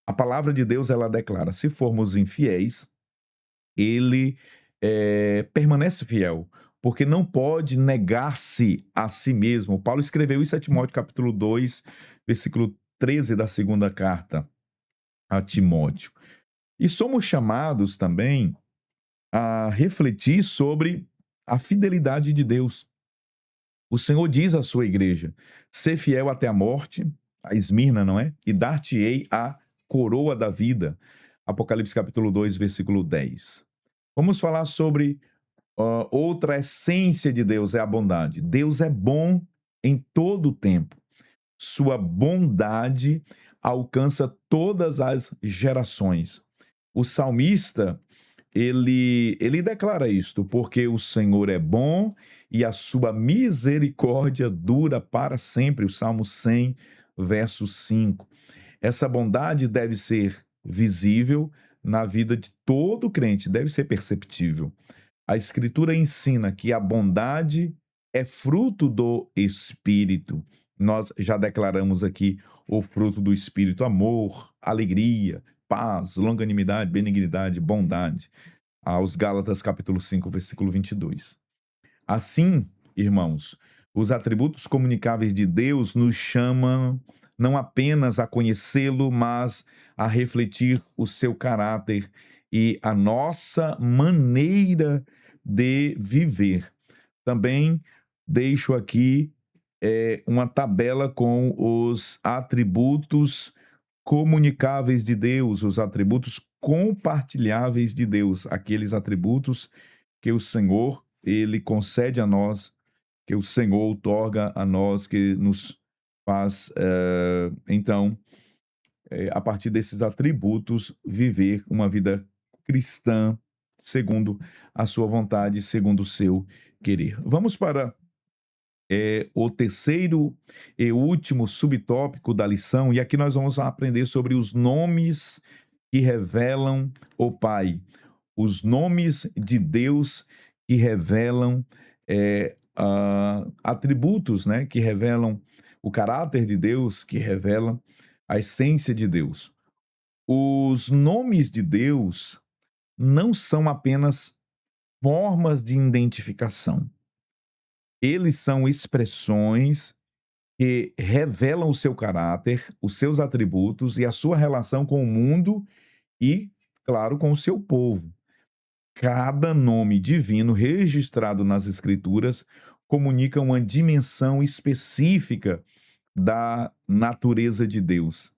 A palavra de Deus, ela declara: se formos infiéis, ele permanece fiel, porque não pode negar-se a si mesmo. Paulo escreveu isso a Timóteo capítulo 2, versículo 13 da segunda carta a Timóteo. E somos chamados também a refletir sobre a fidelidade de Deus. O Senhor diz à sua igreja: ser fiel até a morte, a Esmirna, não é? E dar-te-ei a coroa da vida. Apocalipse capítulo 2, versículo 10. Vamos falar sobre outra essência de Deus, é a bondade. Deus é bom em todo o tempo. Sua bondade alcança todas as gerações. O salmista, ele declara isto: porque o Senhor é bom e a sua misericórdia dura para sempre. O Salmo 100, verso 5. Essa bondade deve ser visível na vida de todo crente, deve ser perceptível. A Escritura ensina que a bondade é fruto do Espírito. Nós já declaramos aqui o fruto do Espírito: amor, alegria, paz, longanimidade, benignidade, bondade. Aos Gálatas capítulo 5, versículo 22. Assim, irmãos, os atributos comunicáveis de Deus nos chamam não apenas a conhecê-lo, mas a refletir o seu caráter e a nossa maneira de viver. Também deixo aqui uma tabela com os atributos comunicáveis de Deus, os atributos compartilháveis de Deus, aqueles atributos que o Senhor, ele concede a nós, que o Senhor outorga a nós, que nos faz, então, a partir desses atributos, viver uma vida cristã, segundo a sua vontade, segundo o seu querer. Vamos para o terceiro e último subtópico da lição, e aqui nós vamos aprender sobre os nomes que revelam o Pai, os nomes de Deus que revelam atributos, né, que revelam o caráter de Deus, que revelam a essência de Deus. Os nomes de Deus não são apenas formas de identificação. Eles são expressões que revelam o seu caráter, os seus atributos e a sua relação com o mundo e, claro, com o seu povo. Cada nome divino registrado nas Escrituras comunica uma dimensão específica da natureza de Deus.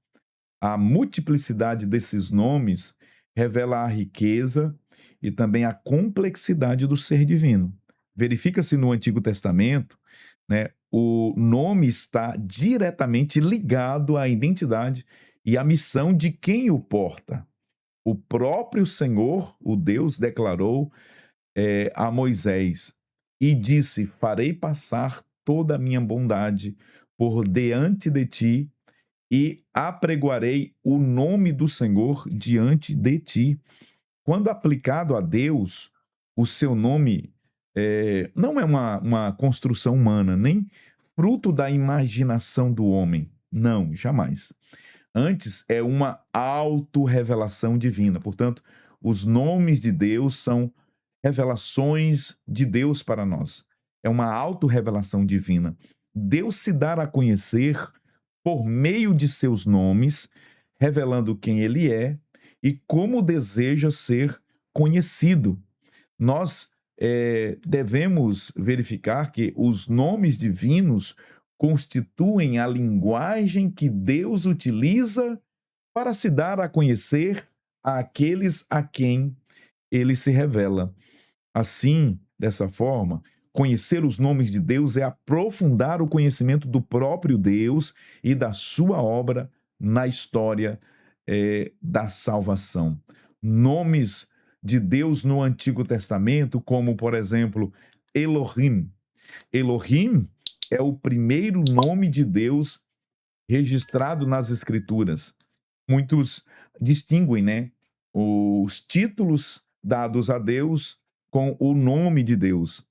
A multiplicidade desses nomes revela a riqueza e também a complexidade do ser divino. Verifica-se no Antigo Testamento, né, o nome está diretamente ligado à identidade e à missão de quem o porta. O próprio Senhor, o Deus, declarou a Moisés e disse: farei passar toda a minha bondade por diante de ti e apregoarei o nome do Senhor diante de ti. Quando aplicado a Deus, o seu nome não é uma construção humana, nem fruto da imaginação do homem. Não, jamais. Antes, é uma autorrevelação divina. Portanto, os nomes de Deus são revelações de Deus para nós. É uma autorrevelação divina. Deus se dá a conhecer por meio de seus nomes, revelando quem ele é e como deseja ser conhecido. Nós devemos verificar que os nomes divinos constituem a linguagem que Deus utiliza para se dar a conhecer àqueles a quem ele se revela. Assim, dessa forma, conhecer os nomes de Deus é aprofundar o conhecimento do próprio Deus e da sua obra na história da salvação. Nomes de Deus no Antigo Testamento, como, por exemplo, Elohim. Elohim é o primeiro nome de Deus registrado nas Escrituras. Muitos distinguem, né, os títulos dados a Deus com o nome de Deus.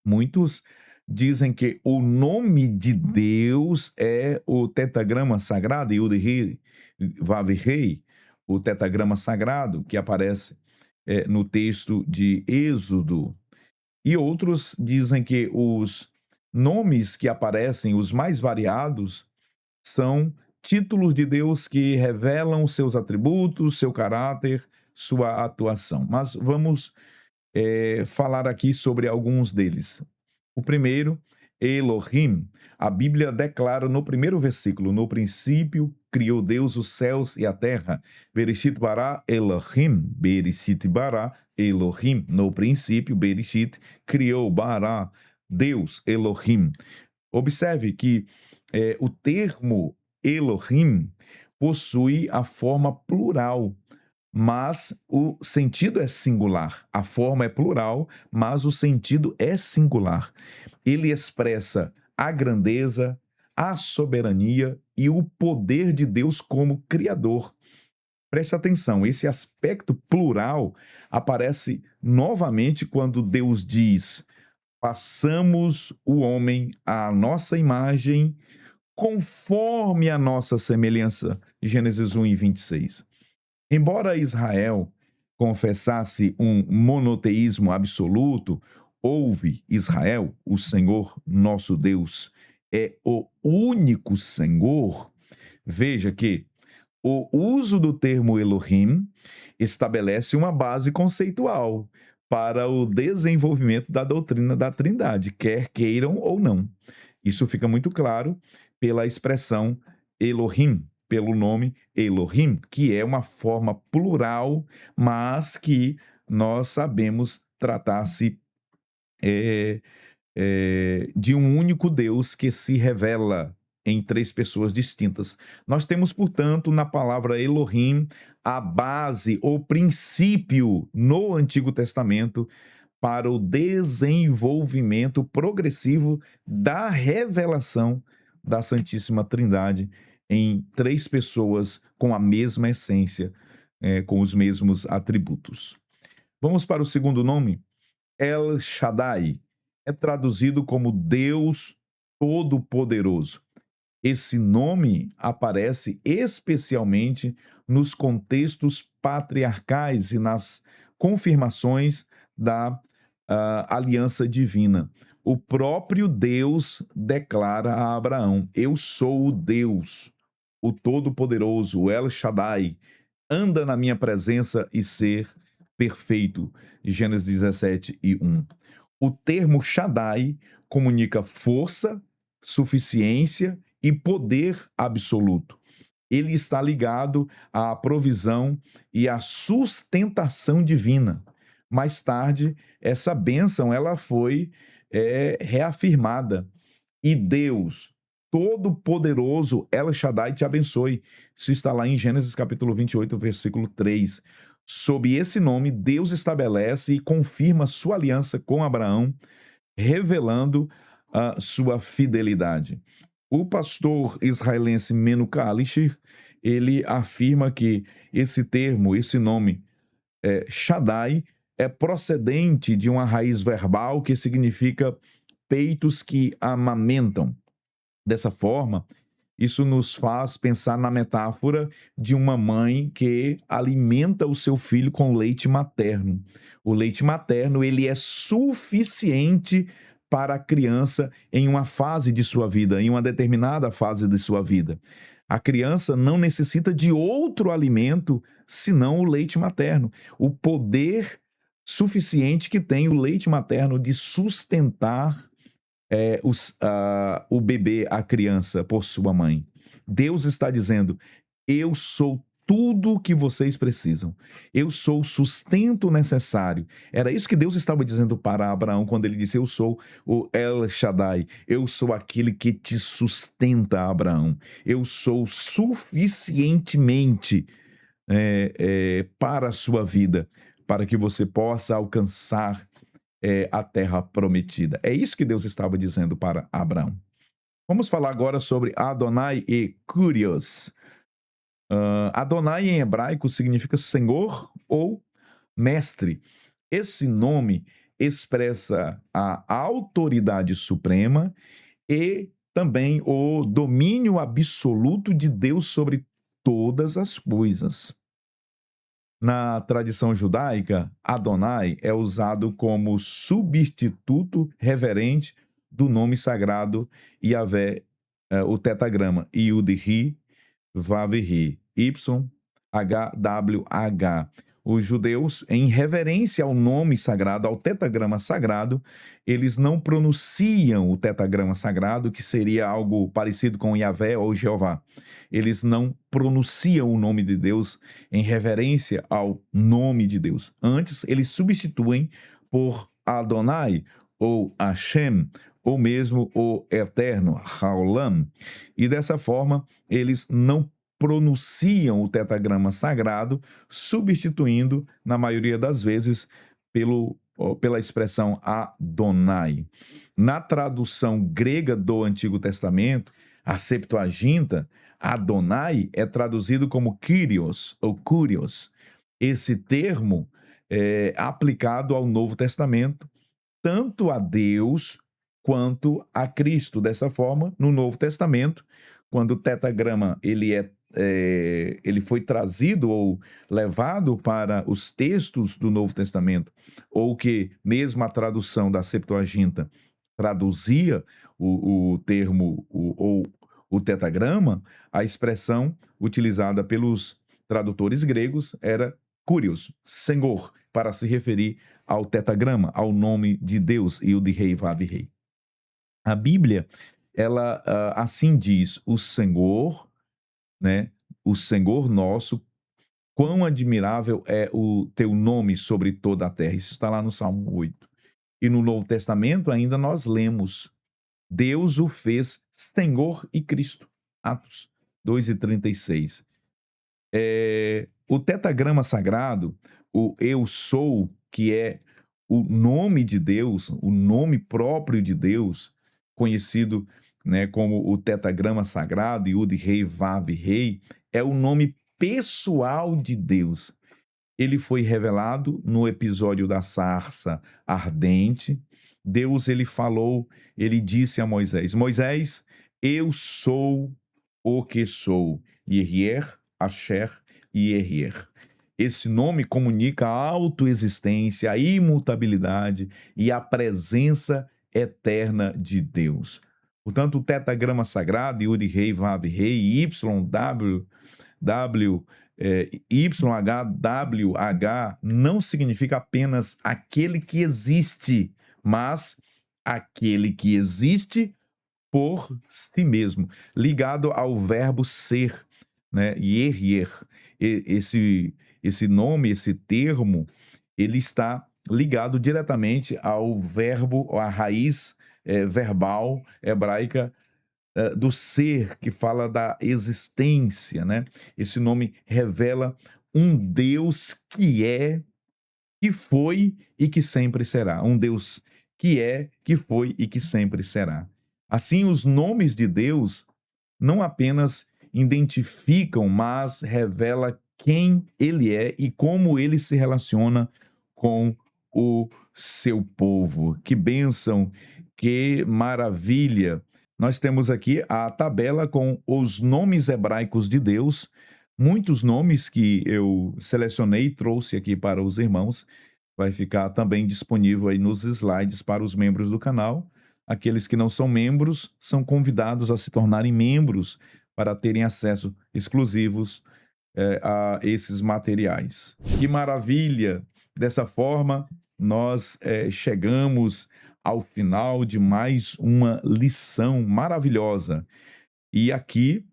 Muitos dizem que o nome de Deus é o tetagrama sagrado, Yud-Heh, Vav-Heh, o tetagrama sagrado que aparece no texto de Êxodo. E outros dizem que os nomes que aparecem, os mais variados, são títulos de Deus que revelam seus atributos, seu caráter, sua atuação. Mas vamos falar aqui sobre alguns deles. O primeiro, Elohim. A Bíblia declara no primeiro versículo: no princípio criou Deus os céus e a terra. Bereshit bara Elohim. Bereshit bara Elohim. No princípio, Bereshit criou bara Deus, Elohim. Observe que o termo Elohim possui a forma plural, mas o sentido é singular. A forma é plural, mas o sentido é singular. Ele expressa a grandeza, a soberania e o poder de Deus como Criador. Preste atenção, esse aspecto plural aparece novamente quando Deus diz: façamos o homem à nossa imagem, conforme a nossa semelhança. Gênesis 1:26. Embora Israel confessasse um monoteísmo absoluto, ouve Israel, o Senhor nosso Deus é o único Senhor. Veja que o uso do termo Elohim estabelece uma base conceitual para o desenvolvimento da doutrina da Trindade, quer queiram ou não. Isso fica muito claro pela expressão Elohim, pelo nome Elohim, que é uma forma plural, mas que nós sabemos tratar-se de um único Deus que se revela em três pessoas distintas. Nós temos, portanto, na palavra Elohim, a base ou princípio no Antigo Testamento para o desenvolvimento progressivo da revelação da Santíssima Trindade em três pessoas com a mesma essência, com os mesmos atributos. Vamos para o segundo nome. El Shaddai é traduzido como Deus Todo-Poderoso. Esse nome aparece especialmente nos contextos patriarcais e nas confirmações da aliança divina. O próprio Deus declara a Abraão: eu sou o Deus, o Todo-Poderoso, o El Shaddai, anda na minha presença e ser perfeito. Gênesis 17:1. O termo Shaddai comunica força, suficiência e poder absoluto. Ele está ligado à provisão e à sustentação divina. Mais tarde, essa bênção ela foi reafirmada. E Deus Todo-Poderoso, El Shaddai, te abençoe. Isso está lá em Gênesis capítulo 28, versículo 3. Sob esse nome, Deus estabelece e confirma sua aliança com Abraão, revelando a sua fidelidade. O pastor israelense Menu Kalish, ele afirma que esse termo, esse nome, Shaddai, é procedente de uma raiz verbal que significa peitos que amamentam. Dessa forma, isso nos faz pensar na metáfora de uma mãe que alimenta o seu filho com leite materno. O leite materno, ele é suficiente para a criança em uma fase de sua vida, em uma determinada fase de sua vida. A criança não necessita de outro alimento senão o leite materno. O poder suficiente que tem o leite materno de sustentar o bebê, a criança, por sua mãe. Deus está dizendo: eu sou tudo o que vocês precisam. Eu sou o sustento necessário. Era isso que Deus estava dizendo para Abraão quando ele disse: eu sou o El Shaddai. Eu sou aquele que te sustenta, Abraão. Eu sou suficientemente para a sua vida, para que você possa alcançar a terra prometida. É isso que Deus estava dizendo para Abraão. Vamos falar agora sobre Adonai e Kyrios. Adonai em hebraico significa Senhor ou Mestre. Esse nome expressa a autoridade suprema e também o domínio absoluto de Deus sobre todas as coisas. Na tradição judaica, Adonai é usado como substituto reverente do nome sagrado Yahvé, o tetagrama Yud-Ri, Vav-Ri, YHWH. Os judeus, em reverência ao nome sagrado, ao tetagrama sagrado, eles não pronunciam o tetagrama sagrado, que seria algo parecido com Yahvé ou Jeová. Eles não pronunciam o nome de Deus em reverência ao nome de Deus. Antes, eles substituem por Adonai ou Hashem, ou mesmo o Eterno, Haolam. E dessa forma, eles não pronunciam o tetagrama sagrado, substituindo, na maioria das vezes, pela expressão Adonai. Na tradução grega do Antigo Testamento, a Septuaginta, Adonai é traduzido como Kyrios ou Kurios. Esse termo é aplicado ao Novo Testamento, tanto a Deus quanto a Cristo. Dessa forma, no Novo Testamento, quando o tetagrama ele foi trazido ou levado para os textos do Novo Testamento, ou que mesmo a tradução da Septuaginta traduzia o termo ou o tetagrama, a expressão utilizada pelos tradutores gregos era Kyrios, Senhor, para se referir ao tetagrama, ao nome de Deus, Yud-Rei, Vav-Rei. A Bíblia, ela assim diz: o Senhor, né? O Senhor nosso, quão admirável é o teu nome sobre toda a terra. Isso está lá no Salmo 8. E no Novo Testamento ainda nós lemos: Deus o fez Senhor e Cristo. Atos 2:36. O tetagrama sagrado, o Eu Sou, que é o nome de Deus, o nome próprio de Deus, conhecido, né, como o tetagrama sagrado, Yud-Rei, Vav-Rei, é o nome pessoal de Deus. Ele foi revelado no episódio da sarça ardente. Deus, ele falou, ele disse a Moisés: Moisés, eu sou o que sou. Yerier, Asher e Yerier. Esse nome comunica a autoexistência, a imutabilidade e a presença eterna de Deus. Portanto, o tetagrama sagrado, Yud-Rei, Vav-Rei, YHWH, não significa apenas aquele que existe, mas aquele que existe por si mesmo, ligado ao verbo ser, né? Yer. Esse nome, esse termo, ele está ligado diretamente ao verbo, à raiz verbal hebraica do ser, que fala da existência, né? Esse nome revela um Deus que é, que foi e que sempre será. Um Deus que é, que foi e que sempre será. Assim, os nomes de Deus não apenas identificam, mas revela quem ele é e como ele se relaciona com o seu povo. Que bênção, que maravilha. Nós temos aqui a tabela com os nomes hebraicos de Deus, muitos nomes que eu selecionei e trouxe aqui para os irmãos. Vai ficar também disponível aí nos slides para os membros do canal. Aqueles que não são membros são convidados a se tornarem membros para terem acesso exclusivos a esses materiais. Que maravilha! Dessa forma, nós chegamos ao final de mais uma lição maravilhosa. E aqui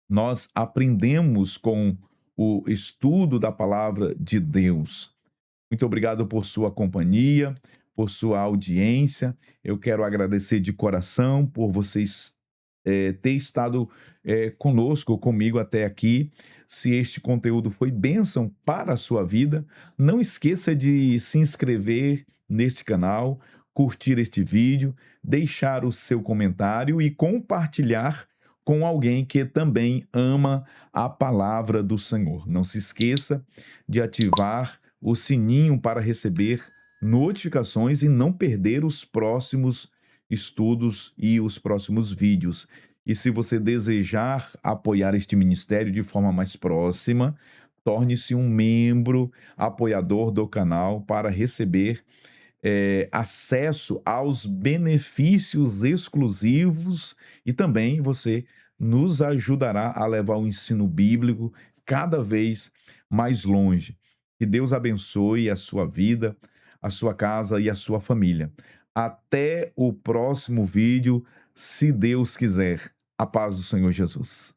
nós aprendemos com o estudo da palavra de Deus. Muito obrigado por sua companhia, por sua audiência. Eu quero agradecer de coração por vocês ter estado conosco, comigo até aqui. Se este conteúdo foi bênção para a sua vida, não esqueça de se inscrever neste canal, curtir este vídeo, deixar o seu comentário e compartilhar com alguém que também ama a palavra do Senhor. Não se esqueça de ativar o sininho para receber notificações e não perder os próximos estudos e os próximos vídeos. E se você desejar apoiar este ministério de forma mais próxima, torne-se um membro apoiador do canal para receber acesso aos benefícios exclusivos e também você nos ajudará a levar o ensino bíblico cada vez mais longe. Que Deus abençoe a sua vida, a sua casa e a sua família. Até o próximo vídeo, se Deus quiser. A paz do Senhor Jesus.